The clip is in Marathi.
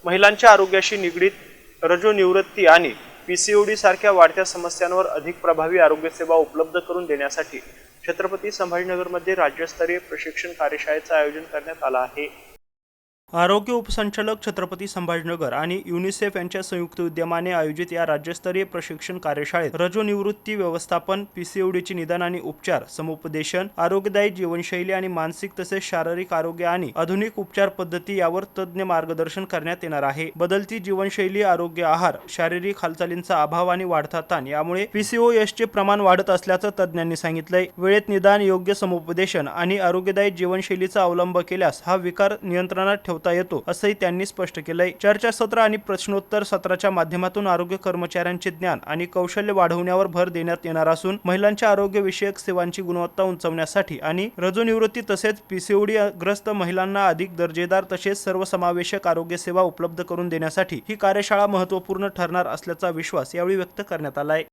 महिलांच्या आरोग्याशी निगडीत रजोनिवृत्ती आणि पीसीओडी सारख्या वाढत्या समस्यांवर अधिक प्रभावी आरोग्य सेवा उपलब्ध करून देण्यासाठी छत्रपती संभाजीनगरमध्ये राज्यस्तरीय प्रशिक्षण कार्यशाळेचे आयोजन करण्यात आले आहे। आरोग्य उपसंचालक छत्रपती संभाजीनगर आणि युनिसेफ यांच्या संयुक्त विद्यमाने आयोजित या राज्यस्तरीय प्रशिक्षण कार्यशाळेत रजोनिवृत्ती व्यवस्थापन, पीसीओडीचे निदान आणि उपचार, समुपदेशन, आरोग्यदायी जीवनशैली आणि मानसिक तसेच शारीरिक आरोग्य आणि आधुनिक उपचार पद्धती यावर तज्ञ मार्गदर्शन करण्यात येणार आहे। बदलती जीवनशैली, आरोग्य आहार, शारीरिक हालचालींचा अभाव आणि वाढता ताण यामुळे पीसीओएसचे प्रमाण वाढत असल्याचं तज्ञांनी सांगितलंय। वेळेत निदान, योग्य समुपदेशन आणि आरोग्यदायी जीवनशैलीचा अवलंब केल्यास हा विकार नियंत्रणात ठेवता येतो असंही त्यांनी स्पष्ट केलंय। चर्चासत्र आणि प्रश्नोत्तर सत्राच्या माध्यमातून आरोग्य कर्मचाऱ्यांचे ज्ञान आणि कौशल्य वाढवण्यावर भर देण्यात येणार असून महिलांच्या आरोग्य विषयक सेवांची गुणवत्ता उंचावण्यासाठी आणि रजोनिवृत्ती तसेच पीसीओडी ग्रस्त महिलांना अधिक दर्जेदार तसेच सर्वसमावेशक आरोग्य सेवा उपलब्ध करून देण्यासाठी ही कार्यशाळा महत्त्वपूर्ण ठरणार असल्याचा विश्वास यावेळी व्यक्त करण्यात आलाय।